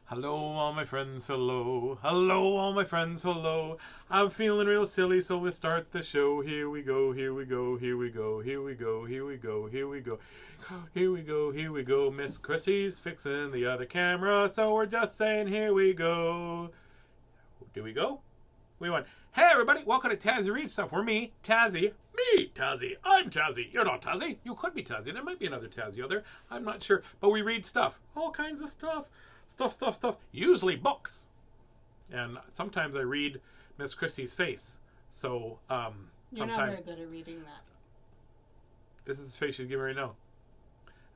Hello, all my friends, hello. Hello, all my friends, hello. I'm feeling real silly, so let's start the show. Here we go, here we go, here we go, here we go, here we go, here we go. Here we go, here we go. Miss Chrissy's fixing the other camera, so we're just saying here we go. Do we go? We went, hey everybody, welcome to Tazzy Read Stuff. We're me, Tazzy. Me, Tazzy. I'm Tazzy. You're not Tazzy. You could be Tazzy. There might be another Tazzy out there. I'm not sure. But we read stuff. All kinds of stuff. Stuff. Usually books. And sometimes I read Miss Christie's face. So, You're not very good at reading that. This is the face she's giving right now.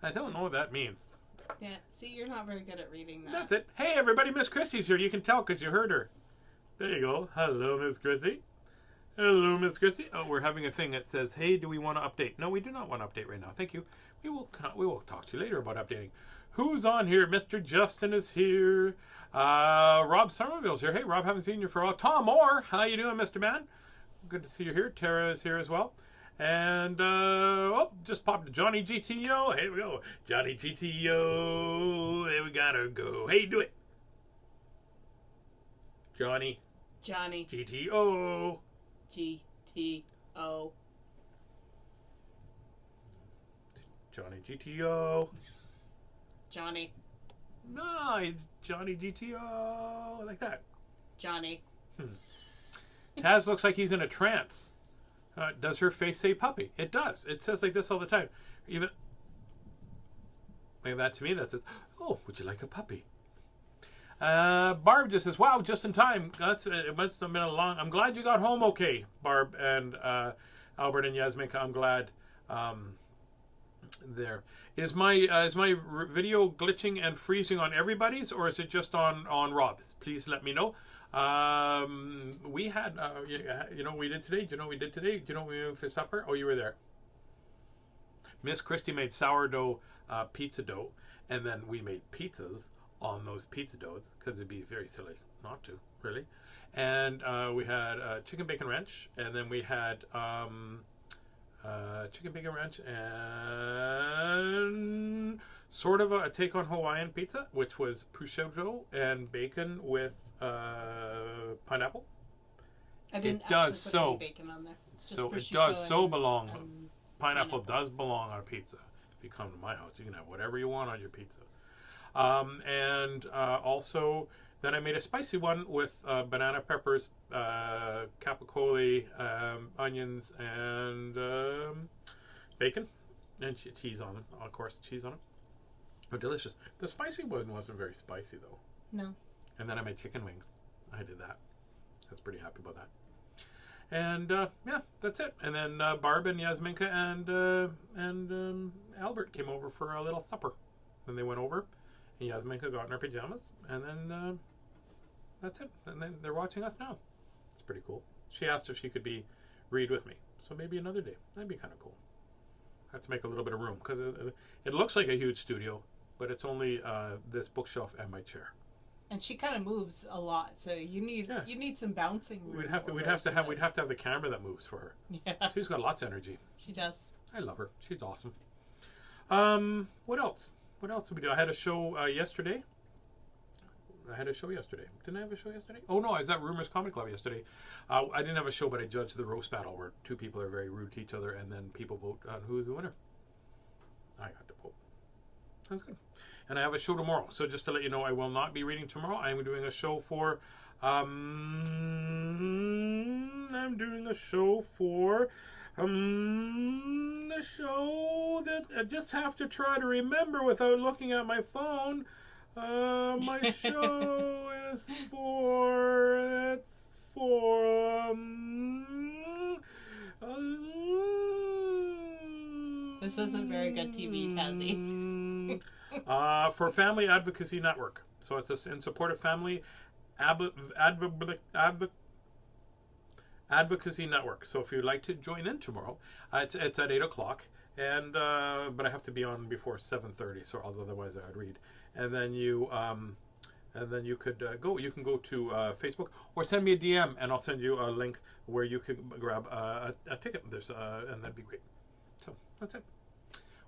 I don't know what that means. Yeah, see, you're not very good at reading that. That's it. Hey everybody, Miss Christie's here. You can tell because you heard her. There you go. Hello, Miss Christie. Hello, Miss Christie. Oh, we're having a thing that says, hey, do we want to update? No, we do not want to update right now. Thank you. We will talk to you later about updating. Who's on here? Mr. Justin is here. Rob Somerville's here. Hey, Rob, haven't seen you for a while. Tom Moore, how you doing, Mr. Man? Good to see you here. Tara is here as well. And, just popped Johnny GTO. Here we go. Johnny GTO. There we gotta go. Hey, do it. Johnny GTO. GTO. Johnny GTO. Johnny. No, it's Johnny GTO. Like that. Johnny. Taz looks like he's in a trance. Does her face say puppy? It does. It says like this all the time. Even like that to me, that says, oh, would you like a puppy? Barb just says, wow, just in time. It must have been a long... I'm glad you got home okay, Barb and Albert and Yasminka. I'm glad there. Is my video glitching and freezing on everybody's, or is it just on Rob's? Please let me know. We had, you know what we did today? Do you know what we did today? Do you know what we made for supper? Oh, you were there. Miss Christie made sourdough pizza dough, and then we made pizzas on those pizza doughs, because it'd be very silly not to, really. And we had chicken bacon ranch, and then we had chicken bacon ranch and sort of a take on Hawaiian pizza, which was prosciutto and bacon with pineapple. I didn't it does put so any bacon on there. So it does so belong. Pineapple does belong on a pizza. If you come to my house, you can have whatever you want on your pizza. Also, then I made a spicy one with banana peppers, capicola, onions, and bacon, and cheese on it. Of course, cheese on it. Oh, delicious. The spicy one wasn't very spicy, though. No. And then I made chicken wings. I did that. I was pretty happy about that. And, yeah, that's it. And then Barb and Yasminka and Albert came over for a little supper. Then they went over. And Yasminka got in her pajamas, and then that's it. And then they're watching us now. It's pretty cool. She asked if she could read with me, so maybe another day. That'd be kind of cool. I have to make a little bit of room because it looks like a huge studio, but it's only this bookshelf and my chair. And she kind of moves a lot, so you need some bouncing room. We'd have to have the camera that moves for her. Yeah, she's got lots of energy. She does. I love her. She's awesome. What else? What else did we do? I had a show yesterday. Didn't I have a show yesterday? Oh, no, I was at Rumors Comedy Club yesterday. I didn't have a show, but I judged the roast battle where two people are very rude to each other, and then people vote on who is the winner. I got to vote. That's good. And I have a show tomorrow. So just to let you know, I will not be reading tomorrow. I'm doing a show for... the show that I just have to try to remember without looking at my phone. My show is for this isn't very good TV, Tazzy. For Family Advocacy Network. So it's in support of Family Advocacy Network. So if you'd like to join in tomorrow, it's at 8:00, and but I have to be on before 7:30, so otherwise I'd read. And then you could go. You can go to Facebook or send me a DM, and I'll send you a link where you can grab a ticket. And that'd be great. So that's it.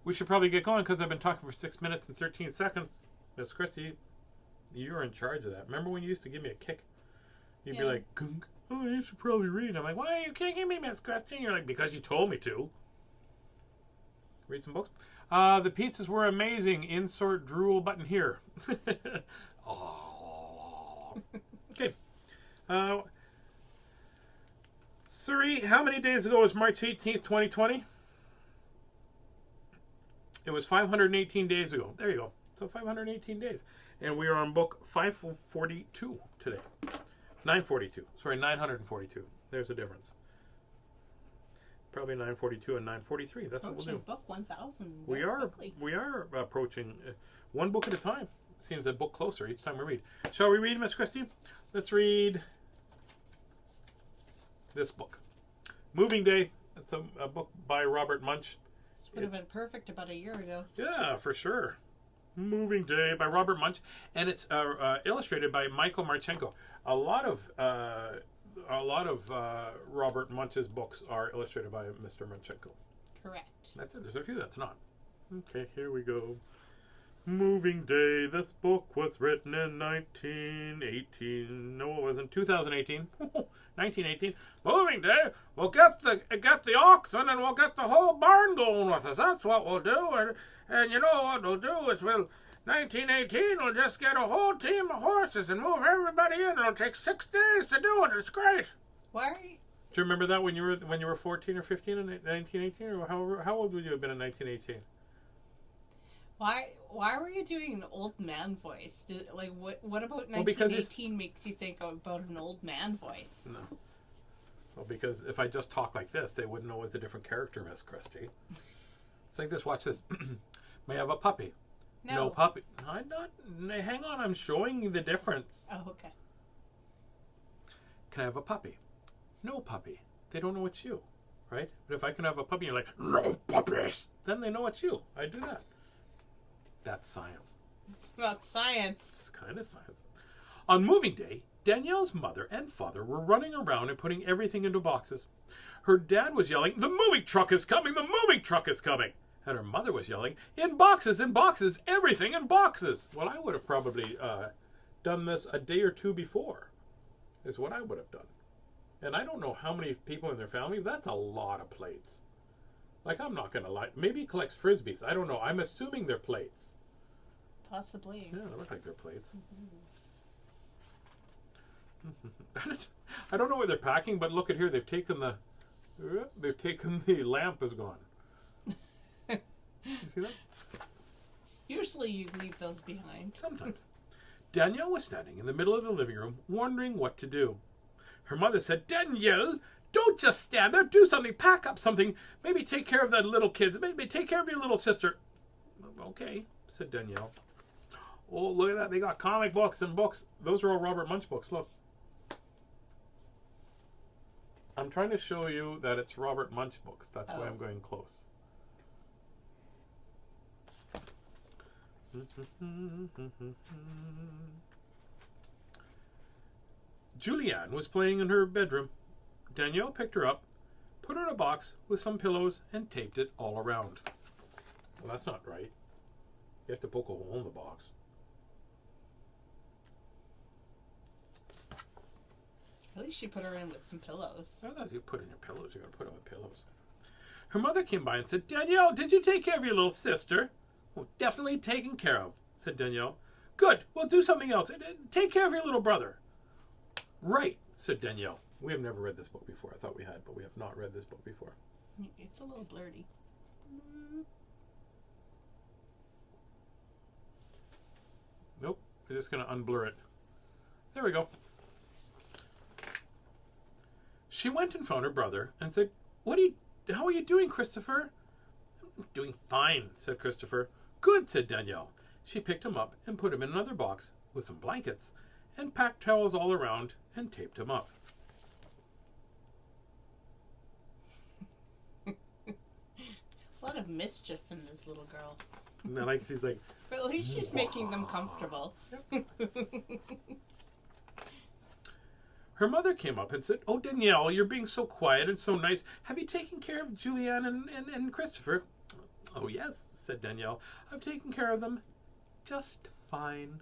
We should probably get going because I've been talking for 6 minutes and 13 seconds. Miss Christie, you're in charge of that. Remember when you used to give me a kick? You'd be like, Gunk, oh, you should probably read. I'm like, why are you kicking me, Miss Christine? You're like, because you told me to. Read some books. The pizzas were amazing. Insert drool button here. Oh. Okay. Suri, how many days ago was March 18th, 2020? It was 518 days ago. There you go. So 518 days. And we are on book 542 today. 942. Sorry, 942. There's a difference. Probably 942 and 943. That's what we'll do. Book 1000. We are approaching one book at a time. Seems a book closer each time we read. Shall we read, Miss Christie? Let's read this book. Moving Day. It's a book by Robert Munsch. This would have been perfect about a year ago. Yeah, for sure. Moving Day by Robert Munsch, and it's illustrated by Michael Marchenko. A lot of Robert Munsch's books are illustrated by Mr. Marchenko. Correct. That's it. There's a few that's not. Okay, here we go. Moving Day. This book was written in 1918. No, it wasn't. 2018. 1918. Moving Day. We'll get the oxen and we'll get the whole barn going with us. That's what we'll do. And you know what we'll do is 1918, we'll just get a whole team of horses and move everybody in. It'll take 6 days to do it. It's great. Why are you... Do you remember that when you were 14 or 15 in 1918, or how old would you have been in 1918? Why were you doing an old man voice? What about 1918 makes you think about an old man voice? No. Well, because if I just talk like this, they wouldn't know it's a different character, Miss Christie. It's like this. Watch this. May I have a puppy? No puppy. I'm not. Hang on. I'm showing you the difference. Oh, okay. Can I have a puppy? No puppy. They don't know it's you, right? But if I can have a puppy, you're like, no puppies. Then they know it's you. I do that. That's science. It's not science. It's kind of science. On moving day, Danielle's mother and father were running around and putting everything into boxes. Her dad was yelling, the moving truck is coming, the moving truck is coming. And her mother was yelling, in boxes, everything in boxes. Well, I would have probably done this a day or two before, is what I would have done. And I don't know how many people in their family, that's a lot of plates. Like, I'm not going to lie. Maybe he collects Frisbees. I don't know. I'm assuming they're plates. Possibly. Yeah, they look like they're plates. Mm-hmm. I don't know what they're packing, but look at here. They've taken the lamp is gone. You see that? Usually you leave those behind. Sometimes. Danielle was standing in the middle of the living room, wondering what to do. Her mother said, Danielle, don't just stand there. Do something. Pack up something. Maybe take care of that little kids. Maybe take care of your little sister. Okay, said Danielle. Oh, look at that. They got comic books and books. Those are all Robert Munsch books. Look. I'm trying to show you that it's Robert Munsch books. That's why I'm going close. Julianne was playing in her bedroom. Danielle picked her up, put her in a box with some pillows, and taped it all around. Well, that's not right. You have to poke a hole in the box. At least she put her in with some pillows. I thought you put in your pillows. You're going to put in with pillows. Her mother came by and said, Danielle, did you take care of your little sister? Oh, definitely taken care of, said Danielle. Good. Well, do something else. Take care of your little brother. Right, said Danielle. We have never read this book before. I thought we had, but we have not read this book before. It's a little blurry. Nope. We're just going to unblur it. There we go. She went and found her brother and said, how are you doing, Christopher? I'm doing fine, said Christopher. Good, said Danielle. She picked him up and put him in another box with some blankets and packed towels all around and taped him up. A lot of mischief in this little girl. She's like... But at least she's making them comfortable. Her mother came up and said, oh, Danielle, you're being so quiet and so nice. Have you taken care of Julianne and Christopher? Oh, yes, said Danielle. I've taken care of them just fine.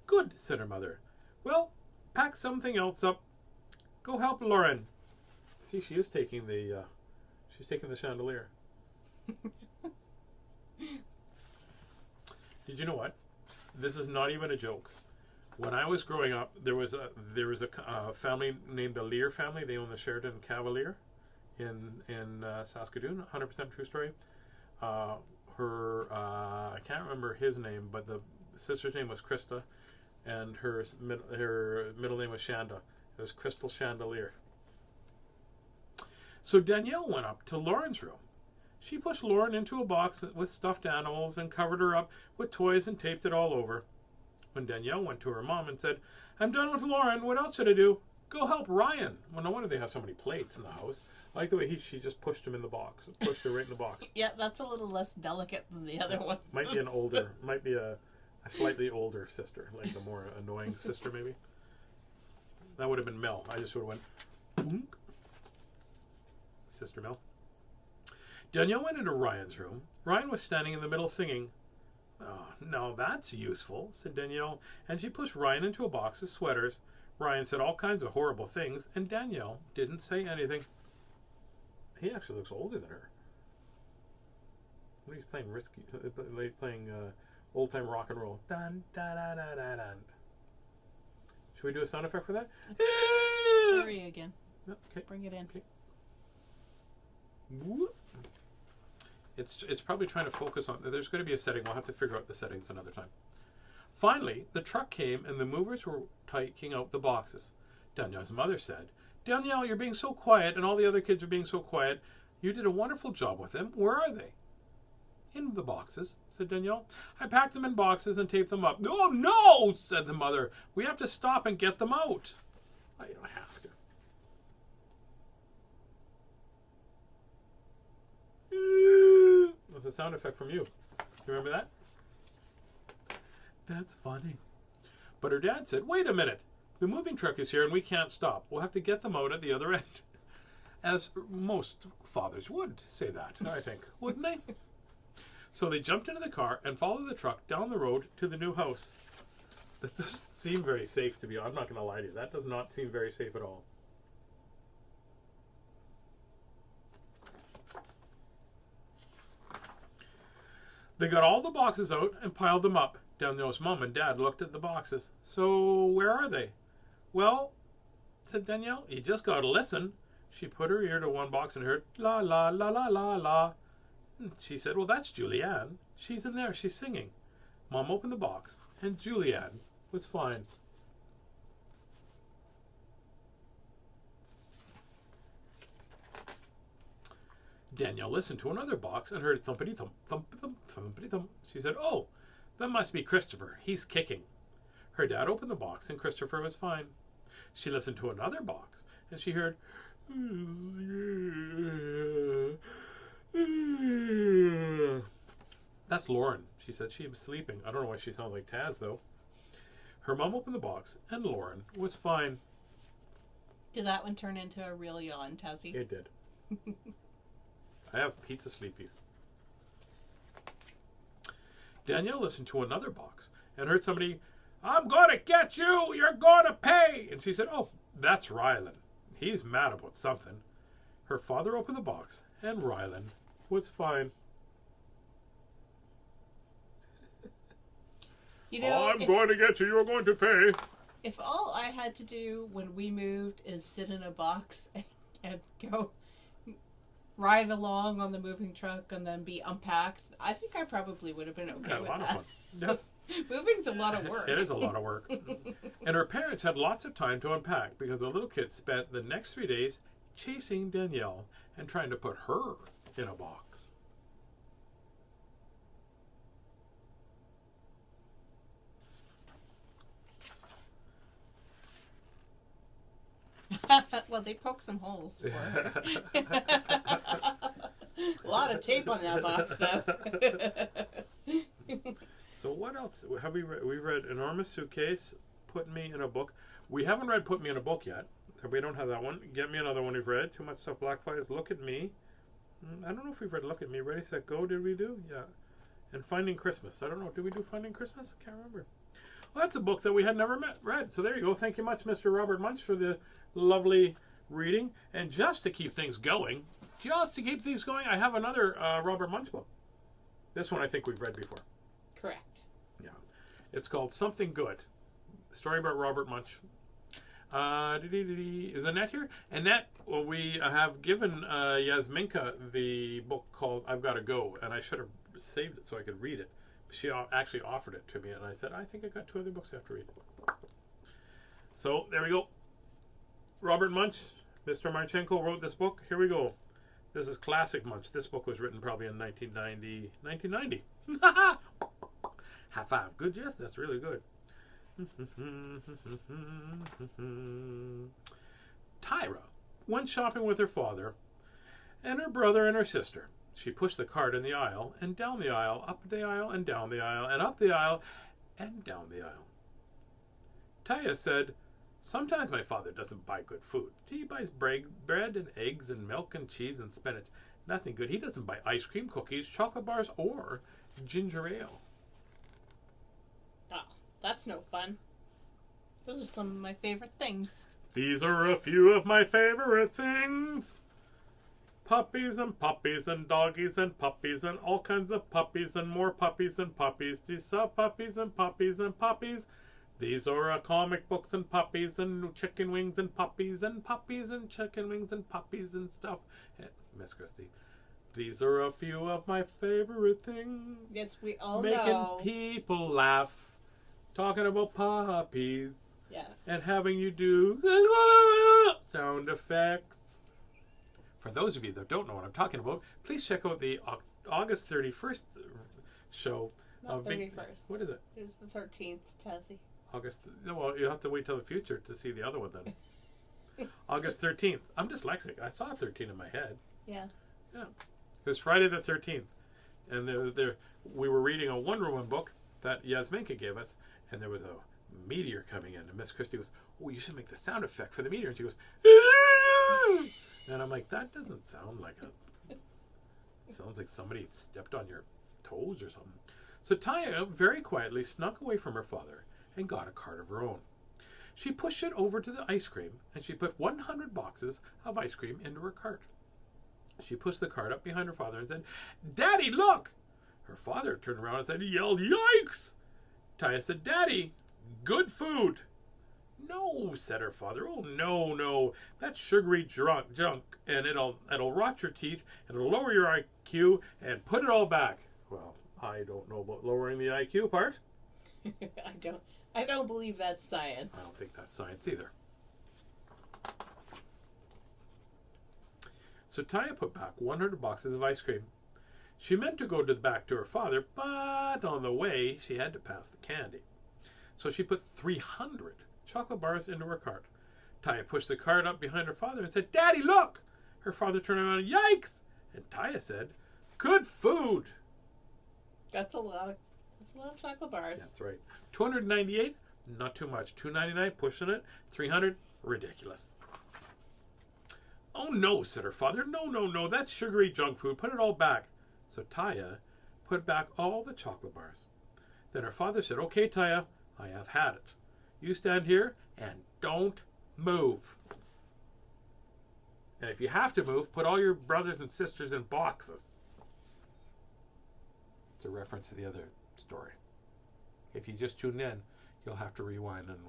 Good, said her mother. Well, pack something else up. Go help Lauren. See, she is taking the she's taking the chandelier. Did you know what? This is not even a joke. When I was growing up, there was a family named the Lear family. They own the Sheraton Cavalier in Saskatoon. 100% true story. I can't remember his name, but the sister's name was Krista, and her middle name was Shanda. It was Crystal Chandelier. So Danielle went up to Lauren's room. She pushed Lauren into a box with stuffed animals and covered her up with toys and taped it all over. When Danielle went to her mom and said, I'm done with Lauren, what else should I do? Go help Ryan. Well, no wonder they have so many plates in the house. I like the way she just pushed him in the box. Pushed her right in the box. Yeah, that's a little less delicate than the other one. Might be a slightly older sister, like the more annoying sister maybe. That would have been Mel. I just sort of went, boom. Sister Mel. Danielle went into Ryan's room. Ryan was standing in the middle singing. Oh, now that's useful, said Danielle, and she pushed Ryan into a box of sweaters. Ryan said all kinds of horrible things, and Danielle didn't say anything. He actually looks older than her. When he's playing risky, playing old-time rock and roll. Dun, da, da, da, da, dun. Should we do a sound effect for that? Hurry again. Okay. Bring it in. Okay. It's probably trying to focus on... There's going to be a setting. We'll have to figure out the settings another time. Finally, the truck came and the movers were taking out the boxes. Danielle's mother said, Danielle, you're being so quiet and all the other kids are being so quiet. You did a wonderful job with them. Where are they? In the boxes, said Danielle. I packed them in boxes and taped them up. Oh, no, said the mother. We have to stop and get them out. Oh, you don't have to. That's a sound effect from you. You remember that? That's funny. But her dad said, wait a minute. The moving truck is here and we can't stop. We'll have to get them out at the other end. As most fathers would say that, I think. Wouldn't they? So they jumped into the car and followed the truck down the road to the new house. That doesn't seem very safe to be. I'm not going to lie to you. That does not seem very safe at all. They got all the boxes out and piled them up. Danielle's mom and dad looked at the boxes. So, where are they? Well, said Danielle, you just got to listen. She put her ear to one box and heard, la, la, la, la, la, la. And she said, well, that's Julianne. She's in there. She's singing. Mom opened the box, and Julianne was fine. Danielle listened to another box and heard thumpity thump, thumpity thump, thumpity thump. She said, oh, that must be Christopher. He's kicking. Her dad opened the box and Christopher was fine. She listened to another box and she heard, that's Lauren. She said she was sleeping. I don't know why she sounded like Taz, though. Her mom opened the box and Lauren was fine. Did that one turn into a real yawn, Tazzy? It did. I have pizza sleepies. Danielle listened to another box and heard somebody, I'm going to get you. You're going to pay. And she said, oh, that's Rylan. He's mad about something. Her father opened the box and Rylan was fine. You know, I'm going to get you. You're going to pay. If all I had to do when we moved is sit in a box and go ride along on the moving truck and then be unpacked, I think I probably would have been okay with that. Of fun. Yeah. Moving's a lot of work. It is a lot of work. And her parents had lots of time to unpack because the little kids spent the next 3 days chasing Danielle and trying to put her in a box. Well, they poked some holes for her. A lot of tape on that box, though. So what else have we read? We read Enormous Suitcase, Put Me in a Book. We haven't read Put Me in a Book yet. We don't have that one. Get Me another one we've read. Too Much Stuff, Black Flies, Look at Me. I don't know if we've read Look at Me. Ready, Set, Go, did we do? Yeah. And Finding Christmas. I don't know. Did we do Finding Christmas? I can't remember. Well, that's a book that we had never read. So there you go. Thank you much, Mr. Robert Munsch, for the lovely reading. And just to keep things going, I have another Robert Munsch book. This one I think we've read before. Correct. Yeah. It's called Something Good. A story about Robert Munsch. Is Annette here? Annette, well, we have given Yasminka the book called I've Gotta Go, and I should have saved it so I could read it. She actually offered it to me, and I said, I think I got 2 other books I have to read. So, there we go. Robert Munsch, Mr. Marchenko wrote this book. Here we go. This is classic Munsch. This book was written probably in 1990. High five. Good, Jess. That's really good. Tyra went shopping with her father and her brother and her sister. She pushed the cart in the aisle and down the aisle, up the aisle and down the aisle, and up the aisle and down the aisle. Taya said, sometimes my father doesn't buy good food. He buys bread and eggs and milk and cheese and spinach. Nothing good. He doesn't buy ice cream, cookies, chocolate bars, or ginger ale. Oh, that's no fun. Those are some of my favorite things. These are a few of my favorite things. Puppies and puppies and doggies and puppies and all kinds of puppies and more puppies and puppies. These are puppies and puppies and puppies. These are comic books and puppies and chicken wings and puppies and chicken wings and puppies and stuff. Miss Christie, these are a few of my favorite things. Yes, we all know. know. Making people laugh. Talking about puppies. Yeah. And having you do sound effects. For those of you that don't know what I'm talking about, please check out the August 31st show. Not 31st. What is it? It was the 13th, Tazzy. August. Well, you have to wait till the future to see the other one then. August 13th. I'm dyslexic. I saw 13 in my head. Yeah. Yeah. It was Friday the 13th. And we were reading a Wonder Woman book that Yasminka gave us. And there was a meteor coming in. And Miss Christie goes, oh, you should make the sound effect for the meteor. And she goes, Aah! And I'm like, that doesn't sound like it sounds like somebody stepped on your toes or something. So Taya very quietly snuck away from her father and got a cart of her own. She pushed it over to the ice cream and she put 100 boxes of ice cream into her cart. She pushed the cart up behind her father and said, Daddy, look! Her father turned around and yelled, Yikes! Taya said, Daddy, good food. No, said her father. Oh, no. That's sugary junk, and it'll rot your teeth, and it'll lower your IQ, and put it all back. Well, I don't know about lowering the IQ part. I don't believe that's science. I don't think that's science either. So Taya put back 100 boxes of ice cream. She meant to go back to her father, but on the way, she had to pass the candy. So she put 300 chocolate bars into her cart. Taya pushed the cart up behind her father and said, Daddy, look! Her father turned around, Yikes! And Taya said, Good food! That's a lot of chocolate bars. That's right. 298, not too much. 299, pushing it. 300, ridiculous. Oh no, said her father. No, that's sugary junk food. Put it all back. So Taya put back all the chocolate bars. Then her father said, Okay, Taya, I have had it. You stand here and don't move. And if you have to move, put all your brothers and sisters in boxes. It's a reference to the other story. If you just tune in, you'll have to rewind and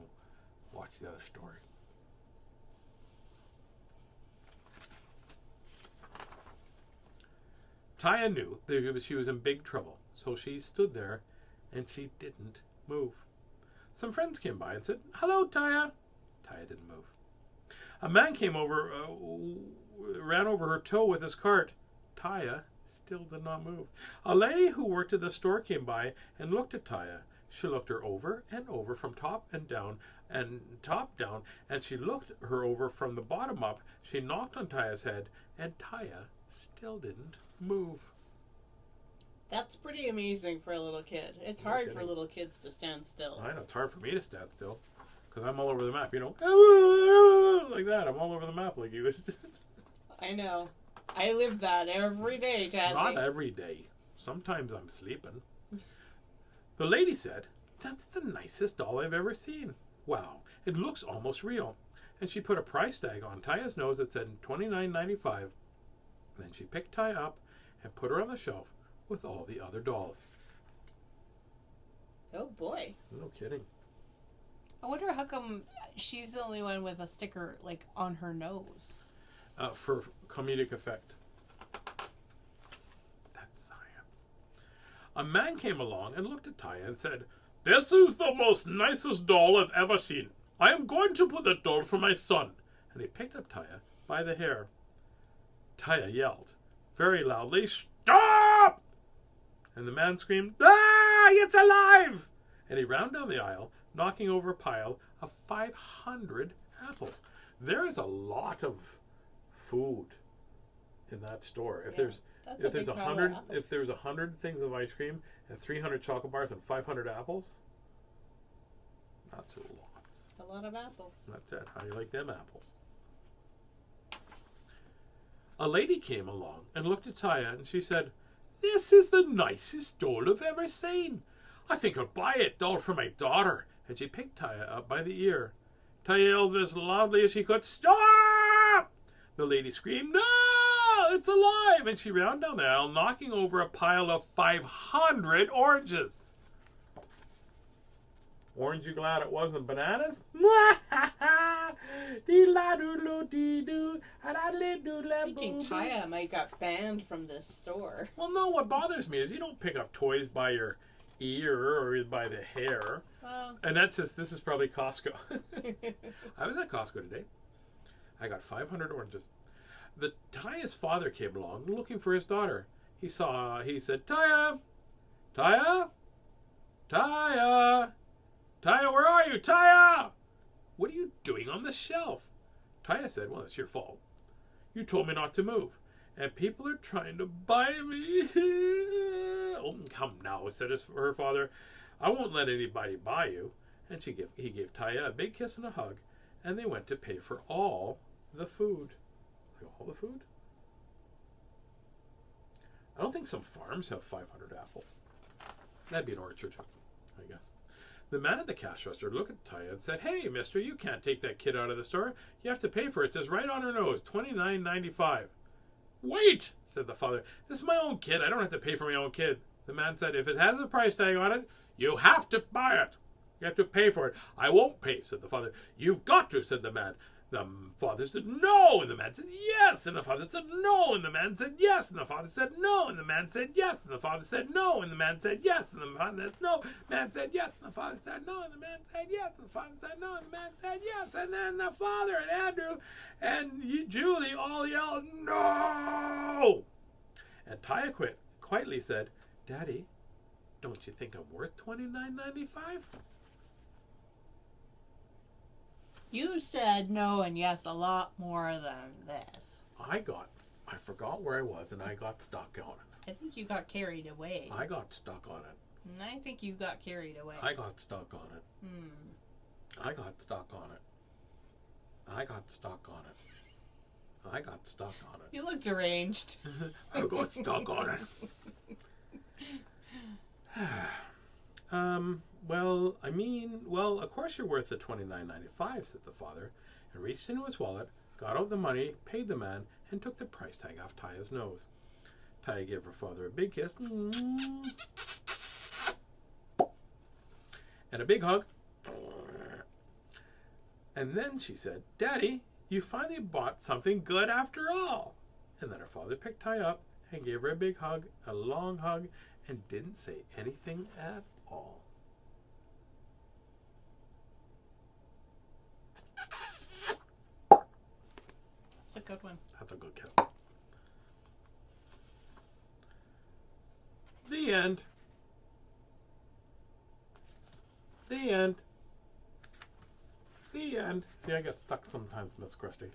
watch the other story. Taya knew that she was in big trouble, so she stood there and she didn't move. Some friends came by and said, Hello, Taya. Taya didn't move. A man came over, ran over her toe with his cart. Taya still did not move. A lady who worked at the store came by and looked at Taya. She looked her over and over from top and down and top down, and she looked her over from the bottom up. She knocked on Taya's head, and Taya still didn't move. That's pretty amazing for a little kid. It's hard for little kids to stand still. I know, it's hard for me to stand still because I'm all over the map, you know. Like that. I'm all over the map like you. I know. I live that every day, Tazzy. Not every day. Sometimes I'm sleeping. The lady said, That's the nicest doll I've ever seen. Wow, it looks almost real. And she put a price tag on Taya's nose that said $29.95. Then she picked Taya up and put her on the shelf with all the other dolls. Oh boy. No kidding. I wonder how come she's the only one with a sticker like on her nose. For comedic effect. That's science. A man came along and looked at Taya and said, "This is the most nicest doll I've ever seen. I am going to put that doll for my son." And he picked up Taya by the hair. Taya yelled very loudly, "Stop!" And the man screamed, "Ah, it's alive!" And he ran down the aisle, knocking over a pile of 500 apples. There is a lot of food in that store. If there's 100 things of ice cream and 300 chocolate bars and 500 apples, that's lots. A lot of apples. That's it. How do you like them apples? A lady came along and looked at Taya and she said, "This is the nicest doll I've ever seen. I think I'll buy it doll for my daughter." And she picked Taya up by the ear. Taya yelled as loudly as she could, "Stop!" The lady screamed, "No, it's alive!" And she ran down the aisle, knocking over a pile of 500 oranges. Orange, you glad it wasn't bananas? Thinking Taya might got banned from this store. Well, no, what bothers me is you don't pick up toys by your ear or by the hair. Well, And that's just, this is probably Costco. I was at Costco today. I got 500 oranges. Taya's father came along looking for his daughter. He said, "Taya, Taya, Taya, Taya, where are you? Taya! What are you doing on the shelf?" Taya said, "Well, it's your fault. You told me not to move. And people are trying to buy me." "Oh, come now," said her father. "I won't let anybody buy you." And he gave Taya a big kiss and a hug. And they went to pay for all the food. All the food? I don't think some farms have 500 apples. That'd be an orchard, I guess. The man at the cash register looked at Taya and said, "Hey, mister, you can't take that kid out of the store. You have to pay for it. It says right on her nose, $29.95. "Wait," said the father. "This is my own kid. I don't have to pay for my own kid." The man said, "If it has a price tag on it, you have to buy it. You have to pay for it." "I won't pay," said the father. "You've got to," said the man. The father said, "No," and the man said, "Yes," and the father said, "No," and the man said, "Yes," and the father said, "No," and the man said, "Yes," and the father said, "No," and the man said, "Yes," and the father said, "No," man said, "Yes," and the father said, "No," and the man said, "Yes," and the father said, "No," and the man said, "Yes," and then the father and Andrew and Julie all yelled, "No!" And Taya quietly said, "Daddy, don't you think I'm worth $29.95? You said no and yes a lot more than this. I forgot where I was and I got stuck on it. I think you got carried away. I got stuck on it. And I think you got carried away. I got stuck on it. I got stuck on it. I got stuck on it. I got stuck on it. You look deranged. I got stuck on it. Well, of course you're worth the $29.95, said the father, and reached into his wallet, got out the money, paid the man, and took the price tag off Taya's nose. Taya gave her father a big kiss and a big hug. And then she said, "Daddy, you finally bought something good after all." And then her father picked Taya up and gave her a big hug, a long hug, and didn't say anything at all. That's a good one. That's a good kiss. The end. The end. The end. See, I get stuck sometimes, Miss Christie.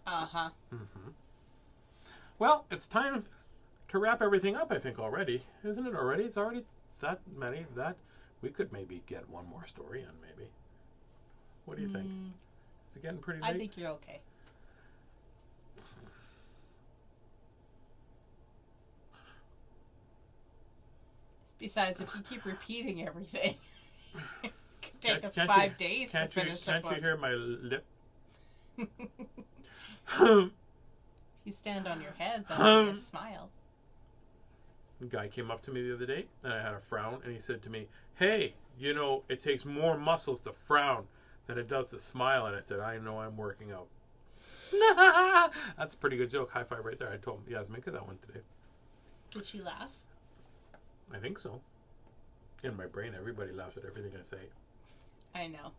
Uh-huh. Well, it's time to wrap everything up, I think, already. Isn't it already? It's already that many that we could maybe get one more story in, maybe. What do you think? Is it getting pretty late? I think you're okay. Besides, if you keep repeating everything. Could take us Can't 5 days to Can't finish a Can't book. you hear my lip? If you stand on your head, then you smile. A guy came up to me the other day, and I had a frown, and he said to me, "Hey, you know, it takes more muscles to frown than it does to smile." And I said, "I know, I'm working out." That's a pretty good joke. High five right there. I told Yasminka that one today. Did she laugh? I think so. In my brain, everybody laughs at everything I say. I know.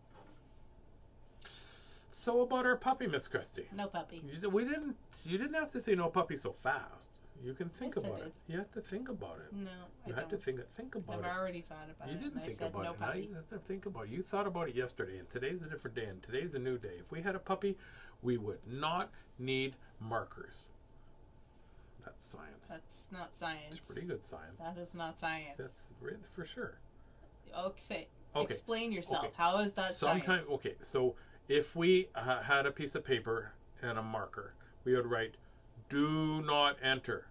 So about our puppy, Miss Christie. No puppy. You didn't have to say no puppy so fast. You can think Yes, I about did. it. You have to think about it. No, You I had don't. to think about I've it. already thought about You it. didn't And I think said about no it. puppy. You have to think about it. You thought about it yesterday, and today's a different day, and today's a new day. If we had a puppy, we would not need markers. That's science. That's not science. It's pretty good science. That is not science. That's for sure. Okay. Okay. Explain yourself. Okay. How is that Sometimes, science? okay, so if we had a piece of paper and a marker, we would write "Do not enter,"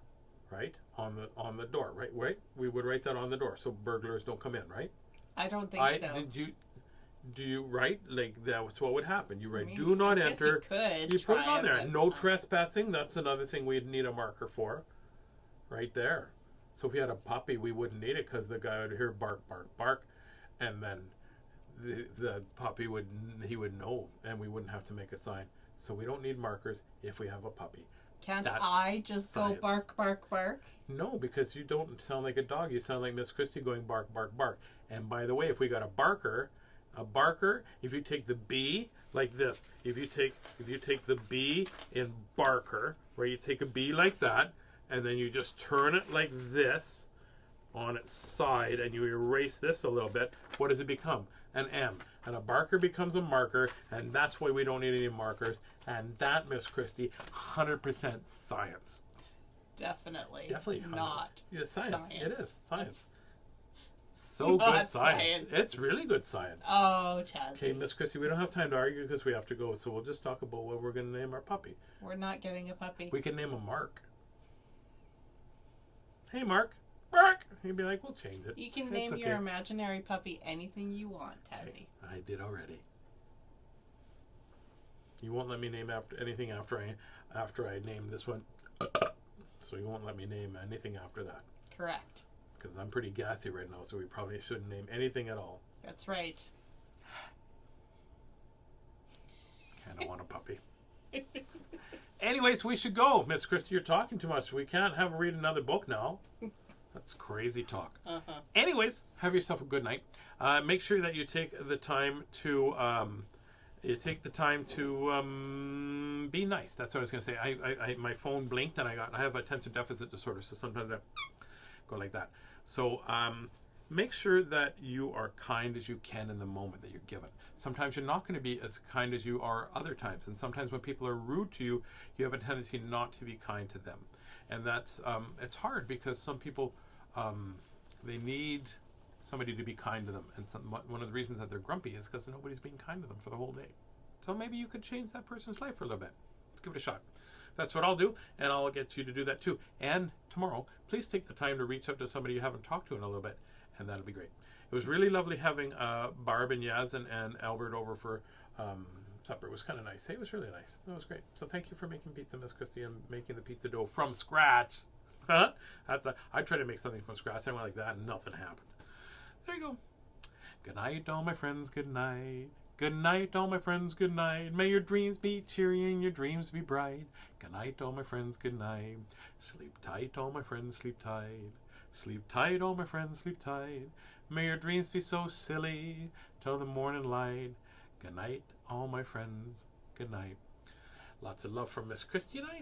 right, on the door, right? Right? We would write that on the door so burglars don't come in, right? I don't think so. Do you write like that's what would happen? You write I mean, "Do not I guess enter." You could You put it try on there. but, No trespassing. That's another thing we'd need a marker for, right there. So if we had a puppy, we wouldn't need it because the guy would hear bark, bark, bark, and then the puppy would know, and we wouldn't have to make a sign. So we don't need markers if we have a puppy. Can't That's I just science. go bark, bark, bark? No, because you don't sound like a dog. You sound like Miss Christie going bark, bark, bark. And by the way, if we got a barker, if you take the B like this, if you take the B in barker, where you take a B like that, and then you just turn it like this on its side, and you erase this a little bit, what does it become? An M. And a barker becomes a marker, and that's why we don't need any markers. And that, Miss Christie, 100% science. Definitely. Definitely not. Yeah, science. It is science. That's So good not science. science. It's really good science. Oh, Tazzy. Okay, Miss Christie, we don't have time to argue because we have to go, so we'll just talk about what we're going to name our puppy. We're not getting a puppy. We can name him Mark. Hey, Mark. Mark! He'd be like, we'll change it. You can It's name okay. your imaginary puppy anything you want, Tazzy. Okay, I did already. You won't let me name anything after I name this one. So you won't let me name anything after that. Correct. Because I'm pretty gassy right now, so we probably shouldn't name anything at all. That's right. I don't want a puppy. Anyways, we should go. Miss Christie, you're talking too much. We can't have her read another book now. That's crazy talk. Uh-huh. Anyways, have yourself a good night. Make sure that you take the time to be nice. That's what I was going to say. I my phone blinked and I have attention deficit disorder, so sometimes I go like that. So make sure that you are kind as you can in the moment that you're given. Sometimes you're not going to be as kind as you are other times, and sometimes when people are rude to you, you have a tendency not to be kind to them, and that's it's hard because some people they need somebody to be kind to them, and one of the reasons that they're grumpy is because nobody's being kind to them for the whole day. So maybe you could change that person's life for a little bit. Let's give it a shot. That's what I'll do, and I'll get you to do that too. And tomorrow, please take the time to reach out to somebody you haven't talked to in a little bit, and that'll be great. It was really lovely having Barb and Yaz and Albert over for supper. It was kind of nice. Hey, it was really nice. That was great. So thank you for making pizza, Miss Christie, and making the pizza dough from scratch. Huh? I tried to make something from scratch. I went like that, and nothing happened. There you go. Good night, all my friends. Good night. Good night, all my friends. Good night. May your dreams be cheery and your dreams be bright. Good night, all my friends. Good night. Sleep tight, all my friends. Sleep tight. Sleep tight, all my friends. Sleep tight. May your dreams be so silly till the morning light. Good night, all my friends. Good night. Lots of love from Miss Christie and I.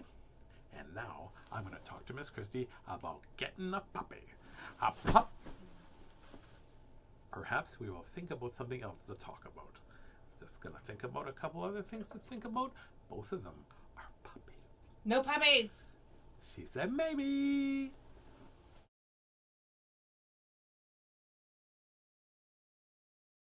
And now I'm going to talk to Miss Christie about getting a puppy. A pup. Perhaps we will think about something else to talk about. Just going to think about a couple other things to think about. Both of them are puppies. No puppies! She said maybe.